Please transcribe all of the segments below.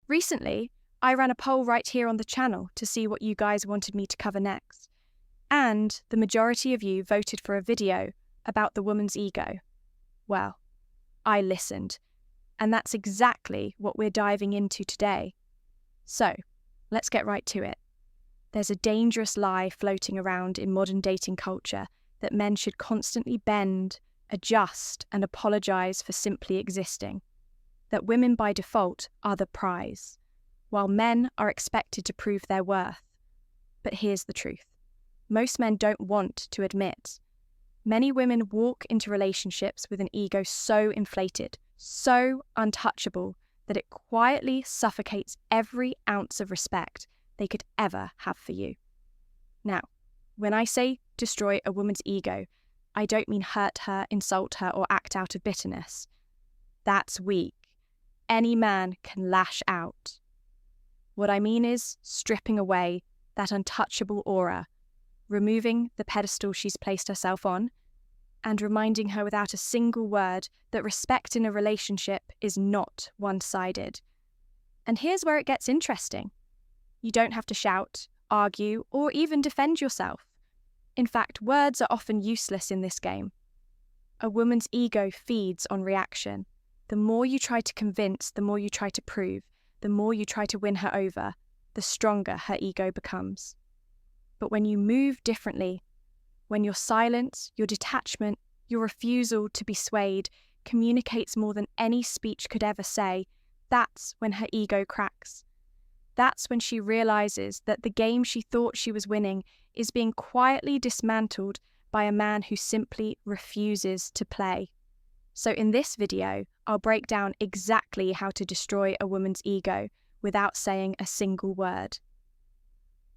Recently, I ran a poll right here on the channel to see what you guys wanted me to cover next. And the majority of you voted for a video about the woman's ego. Well, I listened. And that's exactly what we're diving into today. So, let's get right to it. There's a dangerous lie floating around in modern dating culture that men should constantly bend, adjust, and apologize for simply existing. That women by default are the prize, while men are expected to prove their worth. But here's the truth. Most men don't want to admit. Many women walk into relationships with an ego so inflated, so untouchable, that it quietly suffocates every ounce of respect they could ever have for you. Now, when I say destroy a woman's ego, I don't mean hurt her, insult her, or act out of bitterness. That's weak. Any man can lash out. What I mean is stripping away that untouchable aura, removing the pedestal she's placed herself on, and reminding her without a single word that respect in a relationship is not one-sided. And here's where it gets interesting. You don't have to shout, argue, or even defend yourself. In fact, words are often useless in this game. A woman's ego feeds on reaction. The more you try to convince, the more you try to prove, the more you try to win her over, the stronger her ego becomes. But when you move differently, when your silence, your detachment, your refusal to be swayed communicates more than any speech could ever say, that's when her ego cracks. That's when she realizes that the game she thought she was winning is being quietly dismantled by a man who simply refuses to play. So in this video, I'll break down exactly how to destroy a woman's ego without saying a single word.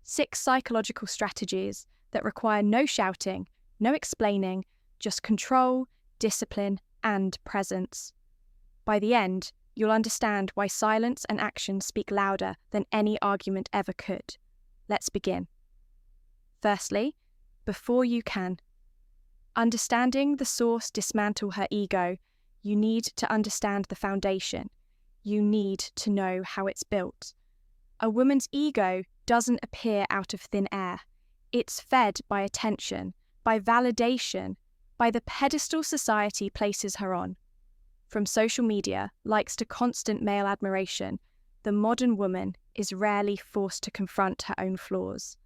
6 psychological strategies that require no shouting, no explaining, just control, discipline, and presence. By the end, you'll understand why silence and action speak louder than any argument ever could. Let's begin. Firstly, before you can. Understanding the source dismantle her ego, you need to understand the foundation. You need to know how it's built. A woman's ego doesn't appear out of thin air. It's fed by attention, by validation, by the pedestal society places her on. From social media, likes to constant male admiration, the modern woman is rarely forced to confront her own flaws.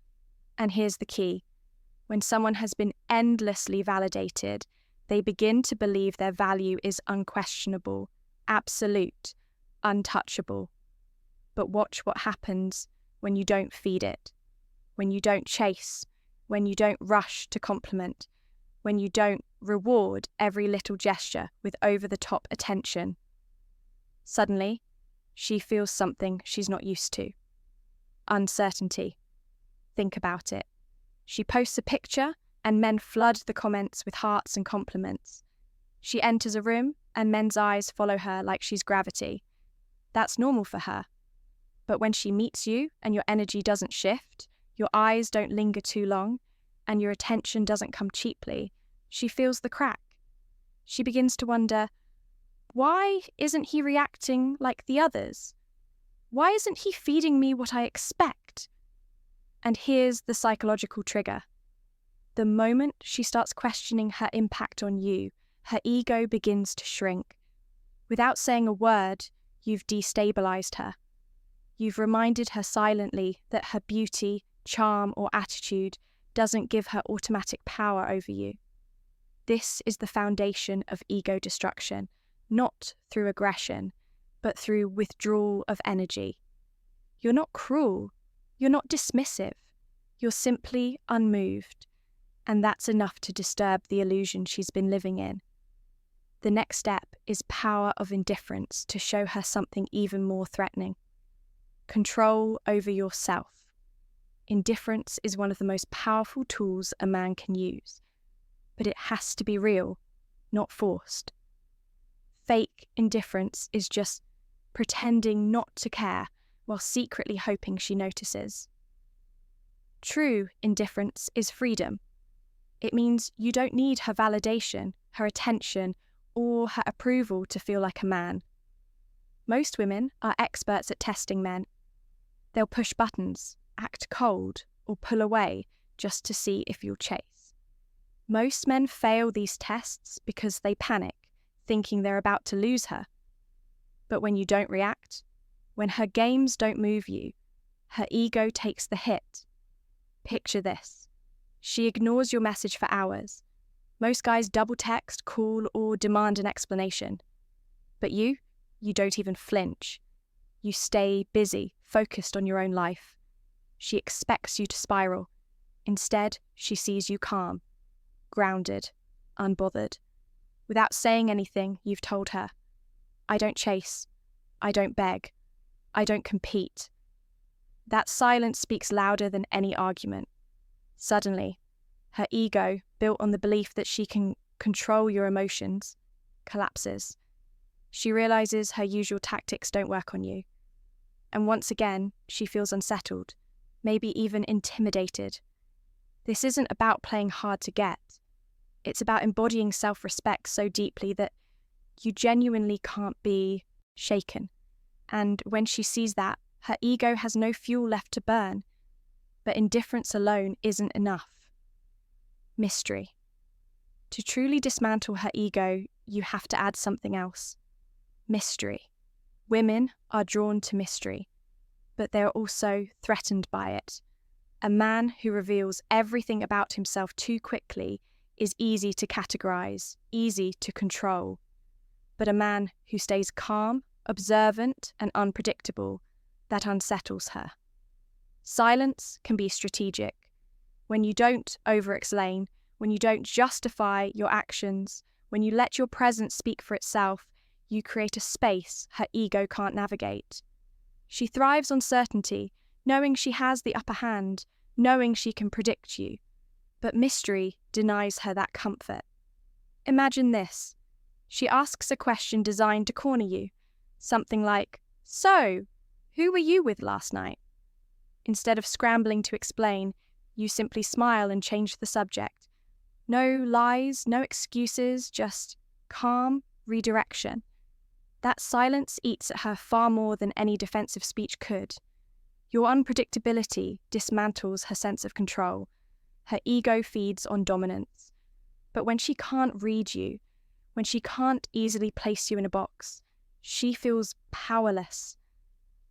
And here's the key. When someone has been endlessly validated, they begin to believe their value is unquestionable, absolute, untouchable. But watch what happens when you don't feed it, when you don't chase, when you don't rush to compliment, when you don't reward every little gesture with over-the-top attention. Suddenly, she feels something she's not used to. Uncertainty. Think about it. She posts a picture and men flood the comments with hearts and compliments. She enters a room and men's eyes follow her like she's gravity. That's normal for her. But when she meets you and your energy doesn't shift, your eyes don't linger too long, and your attention doesn't come cheaply, she feels the crack. She begins to wonder, why isn't he reacting like the others? Why isn't he feeding me what I expect? And here's the psychological trigger. The moment she starts questioning her impact on you, her ego begins to shrink. Without saying a word, you've destabilized her. You've reminded her silently that her beauty, charm, or attitude doesn't give her automatic power over you. This is the foundation of ego destruction, not through aggression, but through withdrawal of energy. You're not cruel. You're not dismissive. You're simply unmoved. And that's enough to disturb the illusion she's been living in. The next step is power of indifference to show her something even more threatening. Control over yourself. Indifference is one of the most powerful tools a man can use. But it has to be real, not forced. Fake indifference is just pretending not to care while secretly hoping she notices. True indifference is freedom. It means you don't need her validation, her attention, or her approval to feel like a man. Most women are experts at testing men. They'll push buttons, act cold, or pull away just to see if you'll chase. Most men fail these tests because they panic, thinking they're about to lose her. But when you don't react, when her games don't move you, her ego takes the hit. Picture this. She ignores your message for hours. Most guys double text, call, or demand an explanation. But you don't even flinch. You stay busy, focused on your own life. She expects you to spiral. Instead, she sees you calm, grounded, unbothered. Without saying anything, you've told her, I don't chase, I don't beg, I don't compete. That silence speaks louder than any argument. Suddenly, her ego, built on the belief that she can control your emotions, collapses. She realizes her usual tactics don't work on you. And once again, she feels unsettled, maybe even intimidated. This isn't about playing hard to get. It's about embodying self-respect so deeply that you genuinely can't be shaken. And when she sees that, her ego has no fuel left to burn. But indifference alone isn't enough. Mystery. To truly dismantle her ego, you have to add something else. Mystery. Women are drawn to mystery, but they are also threatened by it. A man who reveals everything about himself too quickly is easy to categorize, easy to control. But a man who stays calm, observant, and unpredictable, that unsettles her. Silence can be strategic. When you don't over-explain, when you don't justify your actions, when you let your presence speak for itself, you create a space her ego can't navigate. She thrives on certainty, knowing she has the upper hand, knowing she can predict you. But mystery denies her that comfort. Imagine this. She asks a question designed to corner you. Something like, so, who were you with last night? Instead of scrambling to explain, you simply smile and change the subject. No lies, no excuses, just calm redirection. That silence eats at her far more than any defensive speech could. Your unpredictability dismantles her sense of control. Her ego feeds on dominance. But when she can't read you, when she can't easily place you in a box, she feels powerless.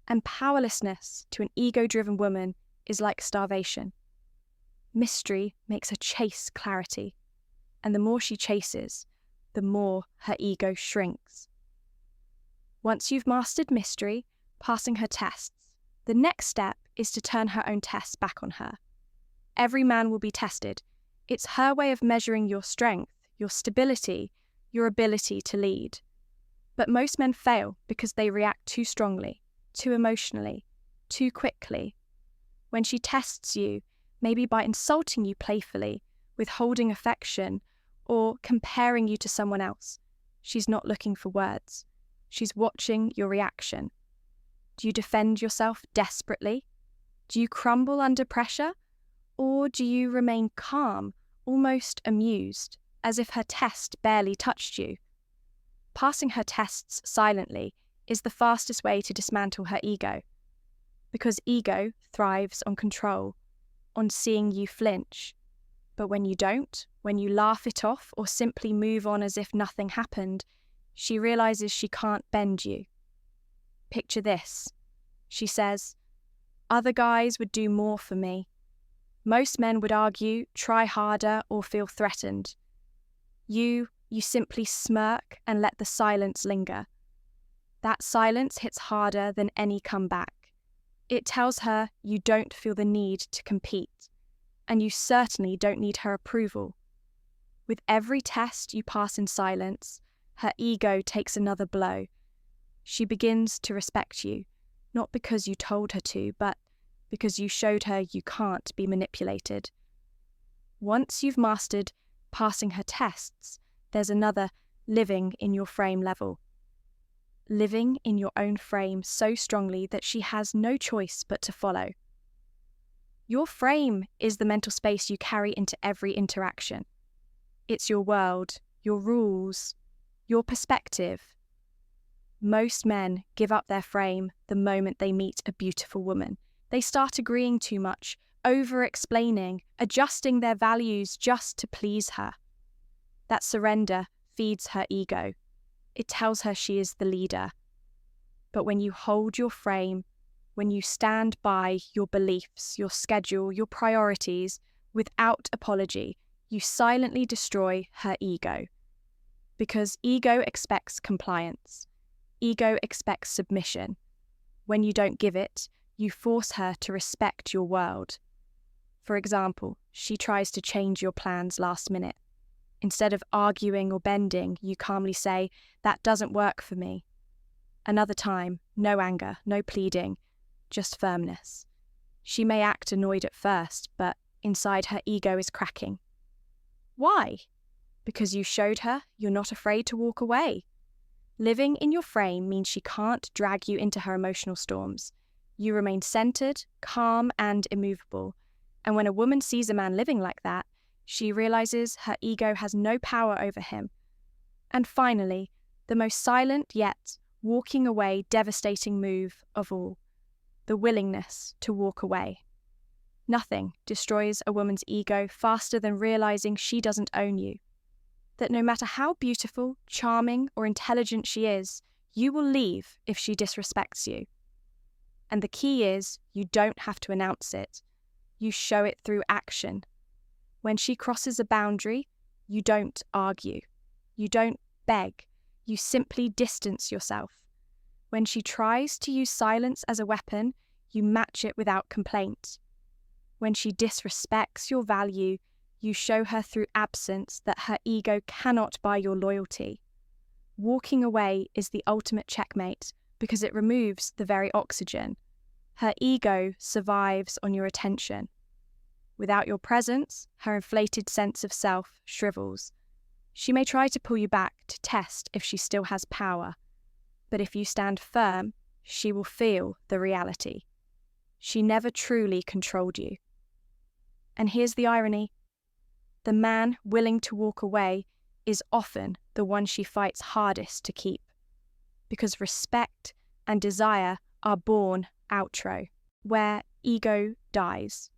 And powerlessness to an ego-driven woman is like starvation. Mystery makes her chase clarity, and the more she chases, the more her ego shrinks. Once you've mastered mystery, passing her tests, the next step is to turn her own tests back on her. Every man will be tested. It's her way of measuring your strength, your stability, your ability to lead. But most men fail because they react too strongly, too emotionally, too quickly. When she tests you, maybe by insulting you playfully, withholding affection, or comparing you to someone else, she's not looking for words. She's watching your reaction. Do you defend yourself desperately? Do you crumble under pressure? Or do you remain calm, almost amused, as if her test barely touched you? Passing her tests silently is the fastest way to dismantle her ego. Because ego thrives on control, on seeing you flinch. But when you don't, when you laugh it off or simply move on as if nothing happened, she realizes she can't bend you. Picture this. She says, other guys would do more for me. Most men would argue, try harder, or feel threatened. You simply smirk and let the silence linger. That silence hits harder than any comeback. It tells her you don't feel the need to compete, and you certainly don't need her approval. With every test you pass in silence, her ego takes another blow. She begins to respect you, not because you told her to, but because you showed her you can't be manipulated. Once you've mastered passing her tests, there's another living in your frame level. Living in your own frame so strongly that she has no choice but to follow. Your frame is the mental space you carry into every interaction. It's your world, your rules, your perspective. Most men give up their frame the moment they meet a beautiful woman. They start agreeing too much, over-explaining, adjusting their values just to please her. That surrender feeds her ego. It tells her she is the leader. But when you hold your frame, when you stand by your beliefs, your schedule, your priorities, without apology, you silently destroy her ego. Because ego expects compliance. Ego expects submission. When you don't give it, you force her to respect your world. For example, she tries to change your plans last minute. Instead of arguing or bending, you calmly say, "That doesn't work for me." Another time, no anger, no pleading, just firmness. She may act annoyed at first, but inside her ego is cracking. Why? Because you showed her you're not afraid to walk away. Living in your frame means she can't drag you into her emotional storms. You remain centered, calm, and immovable. And when a woman sees a man living like that, she realizes her ego has no power over him. And finally, the most silent yet walking away devastating move of all, the willingness to walk away. Nothing destroys a woman's ego faster than realizing she doesn't own you. That no matter how beautiful, charming, or intelligent she is, you will leave if she disrespects you. And the key is, you don't have to announce it. You show it through action. When she crosses a boundary, you don't argue. You don't beg. You simply distance yourself. When she tries to use silence as a weapon, you match it without complaint. When she disrespects your value, you show her through absence that her ego cannot buy your loyalty. Walking away is the ultimate checkmate because it removes the very oxygen. Her ego survives on your attention. Without your presence, her inflated sense of self shrivels. She may try to pull you back to test if she still has power, but if you stand firm, she will feel the reality. She never truly controlled you. And here's the irony. The man willing to walk away is often the one she fights hardest to keep, because respect and desire are born outro, where ego dies.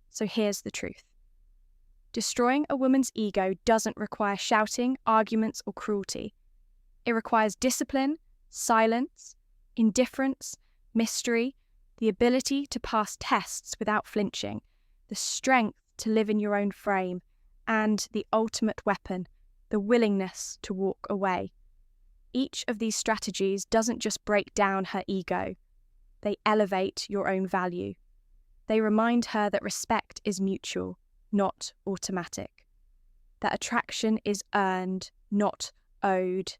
So here's the truth. Destroying a woman's ego doesn't require shouting, arguments, or cruelty. It requires discipline, silence, indifference, mystery, the ability to pass tests without flinching, the strength to live in your own frame, and the ultimate weapon, the willingness to walk away. Each of these strategies doesn't just break down her ego. They elevate your own value. They remind her that respect is mutual, not automatic. That attraction is earned, not owed.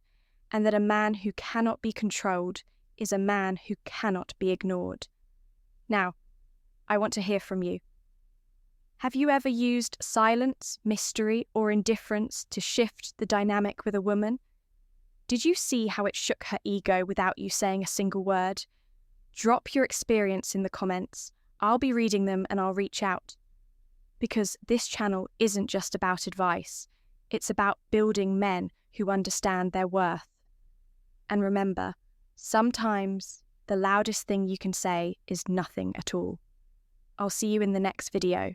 And that a man who cannot be controlled is a man who cannot be ignored. Now, I want to hear from you. Have you ever used silence, mystery, or indifference to shift the dynamic with a woman? Did you see how it shook her ego without you saying a single word? Drop your experience in the comments. I'll be reading them and I'll reach out. Because this channel isn't just about advice. It's about building men who understand their worth. And remember, sometimes the loudest thing you can say is nothing at all. I'll see you in the next video.